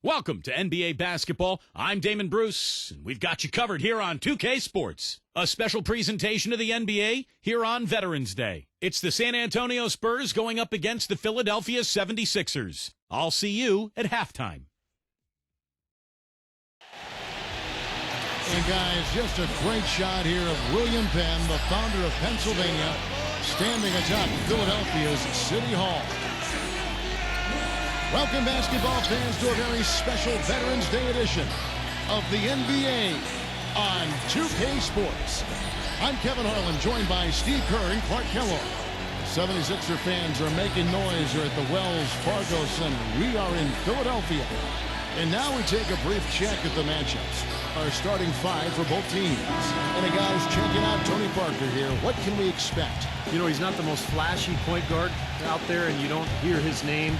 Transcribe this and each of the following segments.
Welcome to NBA Basketball. I'm Damon Bruce, and we've got you covered here on 2K Sports. A special presentation of the NBA here on Veterans Day. It's the San Antonio Spurs going up against the Philadelphia 76ers. I'll see you at halftime. And guys, just a great shot here of William Penn, the founder of Pennsylvania, standing atop Philadelphia's City Hall. Welcome, basketball fans, to a very special Veterans Day edition of the NBA on 2K Sports. I'm Kevin Harlan, joined by Steve Kerr and Clark Kellogg. 76er fans are making noise here at the Wells Fargo Center. We are in Philadelphia. And now we take a brief check at the matchups. Our starting five for both teams. And guys, checking out Tony Parker here. What can we expect? You know, he's not the most flashy point guard out there, and you don't hear his name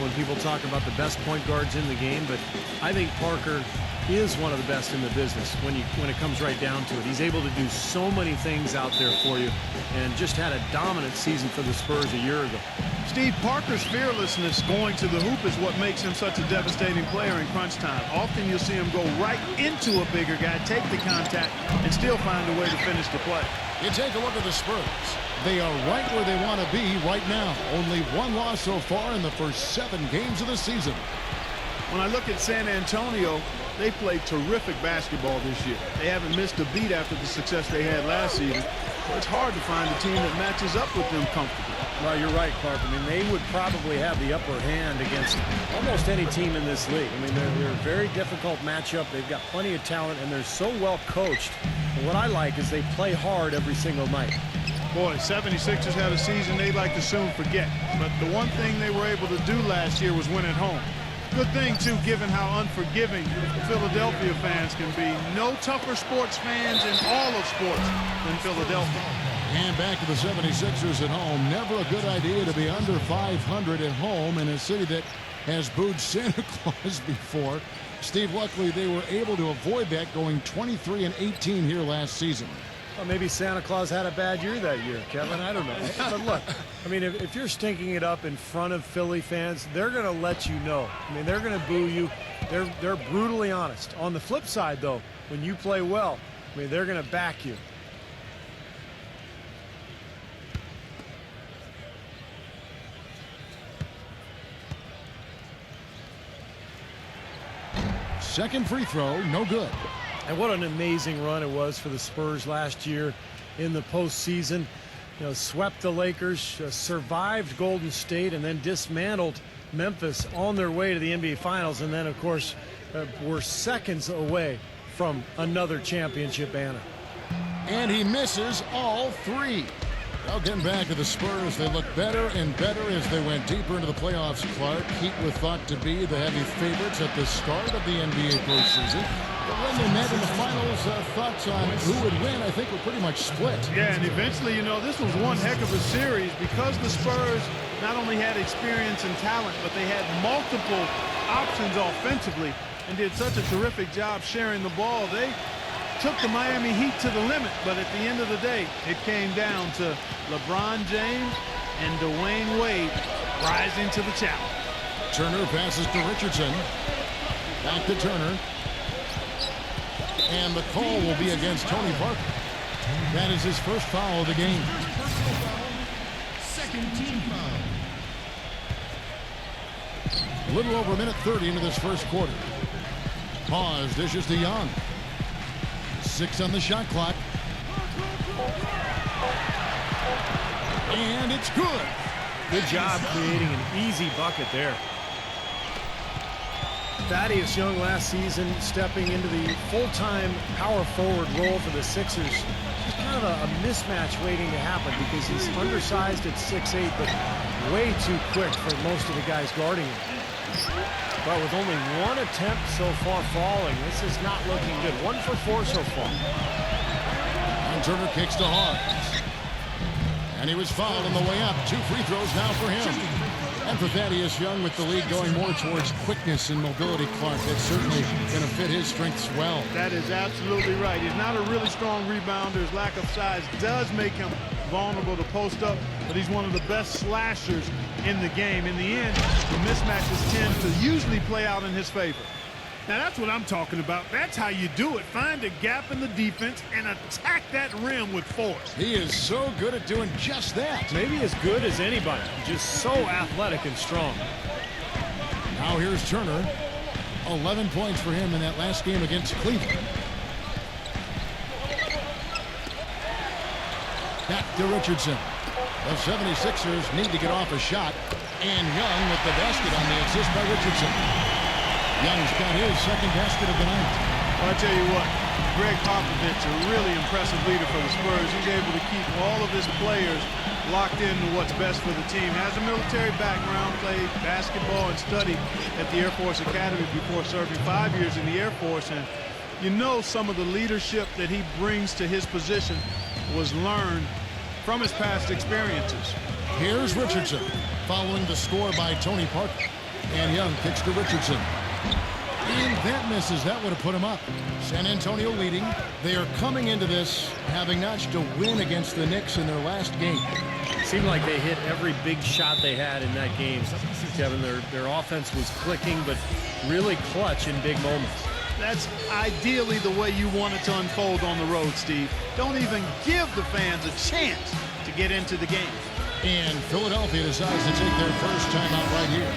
when people talk about the best point guards in the game, but I think Parker is one of the best in the business when it comes right down to it. He's able to do so many things out there for you, and just had a dominant season for the Spurs a year ago. Steve, Parker's fearlessness going to the hoop is what makes him such a devastating player in crunch time. Often you'll see him go right into a bigger guy, take the contact, and still find a way to finish the play. You take a look at the Spurs. They are right where they want to be right now. Only one loss so far in the first 7 games of the season. When I look at San Antonio, they played terrific basketball this year. They haven't missed a beat after the success they had last season. So it's hard to find a team that matches up with them comfortably. Well, you're right, Clark. I mean, they would probably have the upper hand against almost any team in this league. I mean, they're a very difficult matchup. They've got plenty of talent, and they're so well coached. And what I like is they play hard every single night. Boy, 76ers had a season they'd like to soon forget. But the one thing they were able to do last year was win at home. Good thing, too, given how unforgiving Philadelphia fans can be. No tougher sports fans in all of sports than Philadelphia. And back to the 76ers at home. Never a good idea to be under 500 at home in a city that has booed Santa Claus before. Steve, luckily they were able to avoid that, going 23-18 here last season. Well, maybe Santa Claus had a bad year that year, Kevin. I don't know. But look, I mean, if you're stinking it up in front of Philly fans, they're going to let you know. I mean, they're going to boo you. They're brutally honest. On the flip side, though, when you play well, I mean, they're going to back you. Second free throw, no good. And what an amazing run it was for the Spurs last year in the postseason. You know, swept the Lakers, survived Golden State, and then dismantled Memphis on their way to the NBA Finals. And then, of course, were seconds away from another championship banner. And he misses all 3. Well, getting back to the Spurs, they look better and better as they went deeper into the playoffs, Clark. Heat were thought to be the heavy favorites at the start of the NBA postseason. But when they met in the finals, thoughts on who would win, I think, were pretty much split. Yeah, and eventually, you know, this was one heck of a series because the Spurs not only had experience and talent, but they had multiple options offensively and did such a terrific job sharing the ball. They took the Miami Heat to the limit, but at the end of the day, it came down to LeBron James and Dwayne Wade rising to the challenge. Turner passes to Richardson. Back to Turner. And the call will be against Tony Parker. That is his first foul of the game. Second team foul. A little over a minute 30 into this first quarter. Pause, dishes to Young. 6 on the shot clock. And it's good. Good job creating an easy bucket there. Thaddeus Young last season stepping into the full-time power forward role for the Sixers. Just kind of a mismatch waiting to happen because he's undersized at 6'8", but way too quick for most of the guys guarding him. But with only 1 attempt so far falling, this is not looking good. 1 for 4 so far. And Turner kicks to Hawes. And he was fouled on the way up. 2 free throws now for him. And for Thaddeus Young, with the league going more towards quickness and mobility, Clark, that's certainly going to fit his strengths well. That is absolutely right. He's not a really strong rebounder. His lack of size does make him vulnerable to post up, but he's one of the best slashers in the game. In the end, the mismatches tend to usually play out in his favor. Now that's what I'm talking about. That's how you do it. Find a gap in the defense and attack that rim with force. He is so good at doing just that. Maybe as good as anybody. Just so athletic and strong. Now here's Turner. 11 points for him in that last game against Cleveland. Back to Richardson. The 76ers need to get off a shot. And Young with the basket on the assist by Richardson. Young's got his second basket of the night. Well, I tell you what, Greg Popovich, a really impressive leader for the Spurs. He's able to keep all of his players locked into what's best for the team. Has a military background, played basketball and studied at the Air Force Academy before serving 5 years in the Air Force. And you know some of the leadership that he brings to his position was learned from his past experiences. Here's Richardson following the score by Tony Parker. And Young kicks to Richardson. And that misses. That would have put him up. San Antonio leading. They are coming into this having notched a win against the Knicks in their last game. Seemed like they hit every big shot they had in that game, Kevin. Their offense was clicking, but really clutch in big moments. That's ideally the way you want it to unfold on the road, Steve. Don't even give the fans a chance to get into the game. And Philadelphia decides to take their first time out right here.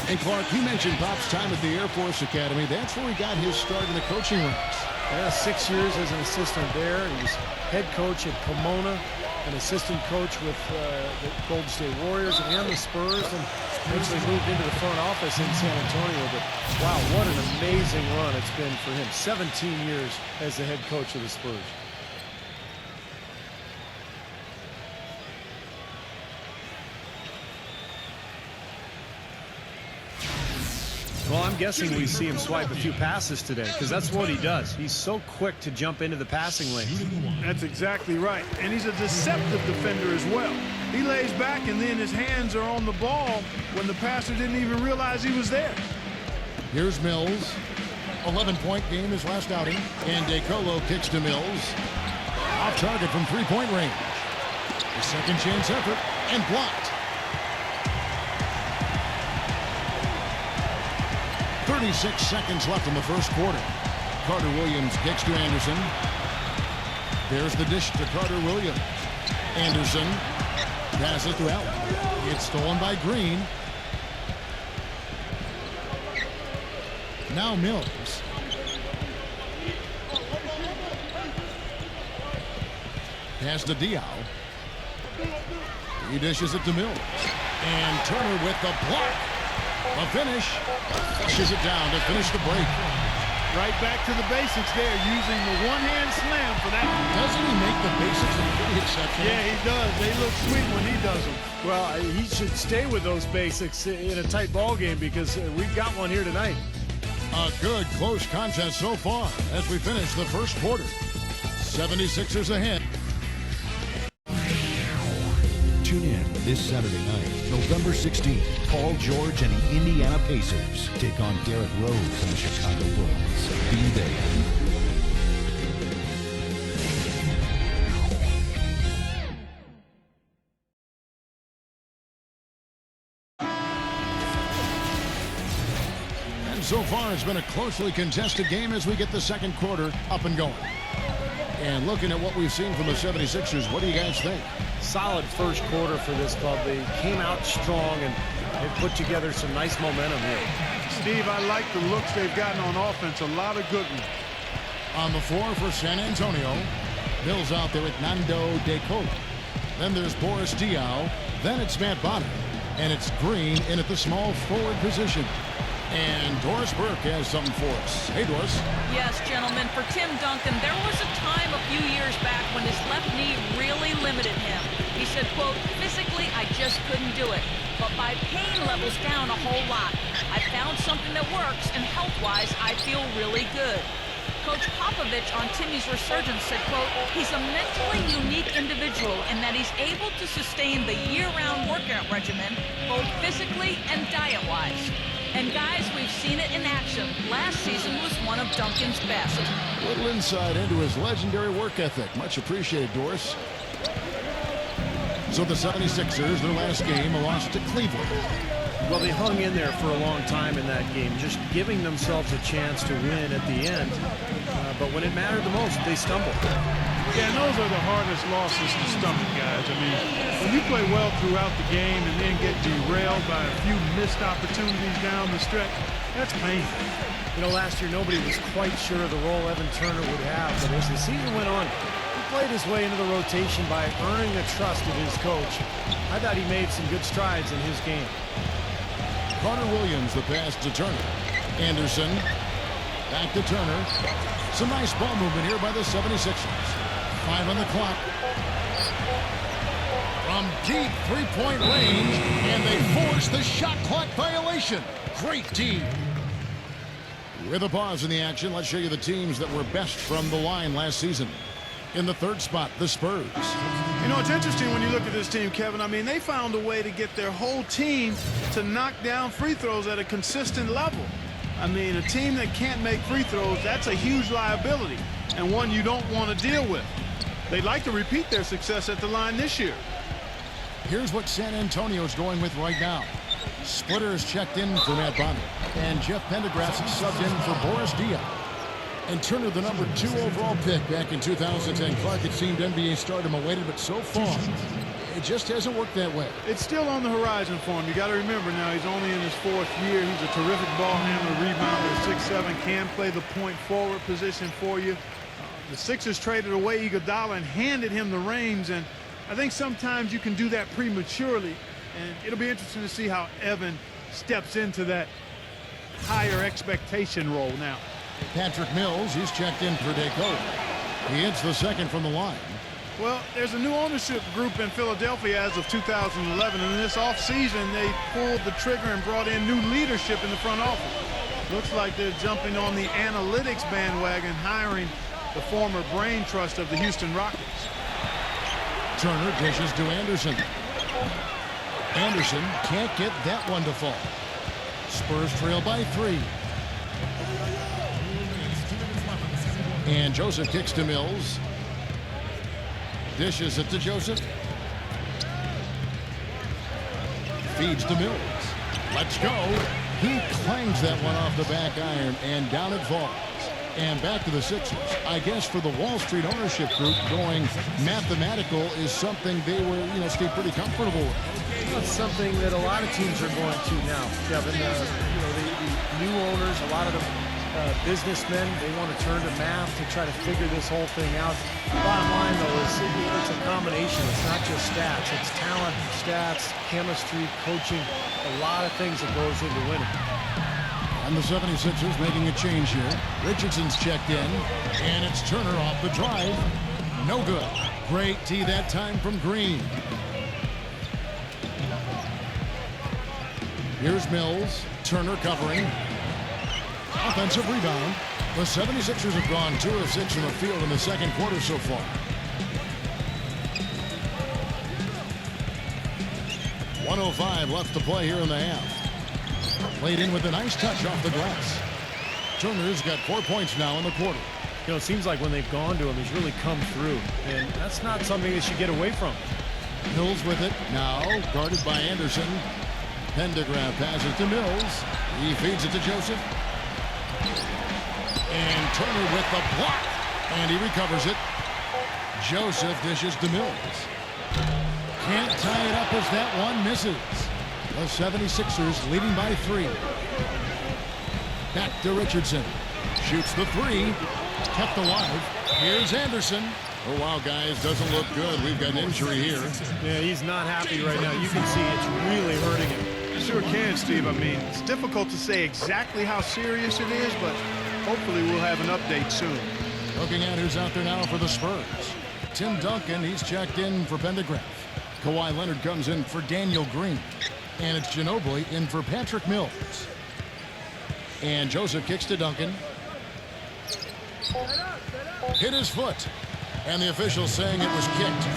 And Clark, you mentioned Pop's time at the Air Force Academy. That's where he got his start in the coaching ranks. Yeah, 6 years as an assistant there. He was head coach at Pomona, an assistant coach with the Golden State Warriors and the Spurs, and eventually moved into the front office in San Antonio. But wow, what an amazing run it's been for him. 17 years as the head coach of the Spurs. Well, I'm guessing we see him swipe a few passes today because that's what he does. He's so quick to jump into the passing lane. That's exactly right. And he's a deceptive defender as well. He lays back and then his hands are on the ball when the passer didn't even realize he was there. Here's Mills. 11-point game his last outing. And DeColo kicks to Mills. Off target from three-point range. The second chance effort and blocked. 36 seconds left in the first quarter. Carter Williams kicks to Anderson. There's the dish to Carter Williams. Anderson passes to Allen. It's stolen by Green. Now Mills. Pass to Diaw. He dishes it to Mills. And Turner with the block. A finish. Flushes it down to finish the break. Right back to the basics there, using the one-hand slam for that. Doesn't he make the basics look pretty exceptional? Yeah, he does. They look sweet when he does them. Well, he should stay with those basics in a tight ball game because we've got one here tonight. A good close contest so far as we finish the first quarter. 76ers ahead. Tune in this Saturday night, November 16th. Paul George and the Indiana Pacers take on Derrick Rose and the Chicago Bulls. Be there. And so far, it's been a closely contested game as we get the second quarter up and going. And looking at what we've seen from the 76ers, what do you guys think? Solid first quarter for this club. They came out strong and they put together some nice momentum here. Steve, I like the looks they've gotten on offense. A lot of good ones. On the floor for San Antonio, Bill's out there with Nando DeColo. Then there's Boris Diaw. Then it's Matt Bonner. And it's Green in at the small forward position. And Doris Burke has something for us. Hey, Doris. Yes, gentlemen. For Tim Duncan, there was a time a few years back when his left knee really limited him. He said, quote, physically, I just couldn't do it. But my pain level's down a whole lot. I found something that works, and health-wise, I feel really good. Coach Popovich on Timmy's resurgence said, quote, he's a mentally unique individual in that he's able to sustain the year-round workout regimen, both physically and diet-wise. And guys, we've seen it in action. Last season was one of Duncan's best. A little insight into his legendary work ethic. Much appreciated, Doris. So the 76ers, their last game, lost to Cleveland. Well, they hung in there for a long time in that game, just giving themselves a chance to win at the end. But when it mattered the most, they stumbled. Yeah, and those are the hardest losses to stomach, guys. I mean, when you play well throughout the game and then get derailed by a few missed opportunities down the stretch, that's painful. You know, last year nobody was quite sure of the role Evan Turner would have, but as the season went on, he played his way into the rotation by earning the trust of his coach. I thought he made some good strides in his game. Carter Williams, the pass to Turner. Anderson, back to Turner. Some nice ball movement here by the 76ers. 5 on the clock. From deep three-point range, and they force the shot clock violation. Great D. With a pause in the action, let's show you the teams that were best from the line last season. In the third spot, the Spurs. You know, it's interesting when you look at this team, Kevin. I mean, they found a way to get their whole team to knock down free throws at a consistent level. I mean, a team that can't make free throws, that's a huge liability and one you don't want to deal with. They'd like to repeat their success at the line this year. Here's what San Antonio's going with right now. Splitter is checked in for Matt Bonner, and Jeff Pendergrass subbed in for Boris Diaw. And Turner, the number 2 overall pick back in 2010. Clark, it seemed NBA stardom awaited, but so far, it just hasn't worked that way. It's still on the horizon for him. You got to remember now, he's only in his 4th year. He's a terrific ball handler, rebounder, 6'7", can play the point forward position for you. The Sixers traded away Iguodala and handed him the reins, and I think sometimes you can do that prematurely, and it'll be interesting to see how Evan steps into that higher expectation role now. Patrick Mills, he's checked in for Deco. He hits the second from the line. Well, there's a new ownership group in Philadelphia as of 2011, and in this offseason they pulled the trigger and brought in new leadership in the front office. Looks like they're jumping on the analytics bandwagon, hiring the former brain trust of the Houston Rockets. Turner dishes to Anderson. Anderson can't get that one to fall. Spurs trail by 3. And Joseph kicks to Mills. Dishes it to Joseph. Feeds to Mills. Let's go. He clangs that one off the back iron, and down it falls. And back to the Sixers. I guess for the Wall Street ownership group, going mathematical is something they were, stay pretty comfortable with. That's something that a lot of teams are going to now, Kevin. The new owners, a lot of them businessmen, they want to turn to math to try to figure this whole thing out. The bottom line, though, is it's a combination. It's not just stats. It's talent, stats, chemistry, coaching, a lot of things that goes into winning. And the 76ers making a change here. Richardson's checked in, and it's Turner off the drive. No good. Great tee that time from Green. Here's Mills. Turner covering. Offensive rebound. The 76ers have gone 2 of 6 from the field in the second quarter so far. 1:05 left to play here in the half. Played in with a nice touch off the glass. Turner's got 4 points now in the quarter. It seems like when they've gone to him, he's really come through. And that's not something they should get away from. Mills with it. Now guarded by Anderson. Pendergrass passes to Mills. He feeds it to Joseph. And Turner with the block. And he recovers it. Joseph dishes to Mills. Can't tie it up as that one misses. The 76ers leading by 3. Back to Richardson. Shoots the 3. Kept alive. Here's Anderson. Oh, wow, guys. Doesn't look good. We've got an injury here. Yeah, he's not happy right now. You can see it's really hurting him. Sure can, Steve. I mean, it's difficult to say exactly how serious it is, but hopefully we'll have an update soon. Looking at who's out there now for the Spurs. Tim Duncan, he's checked in for Pendergrass. Kawhi Leonard comes in for Daniel Green. And it's Ginobili in for Patrick Mills. And Joseph kicks to Duncan. Hit his foot. And the official saying it was kicked.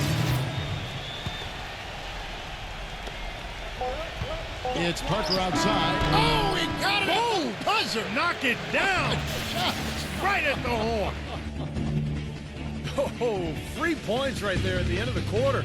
It's Parker outside. Oh, he got it! Oh, buzzer! Knock it down! Right at the horn. Oh, 3 points right there at the end of the quarter.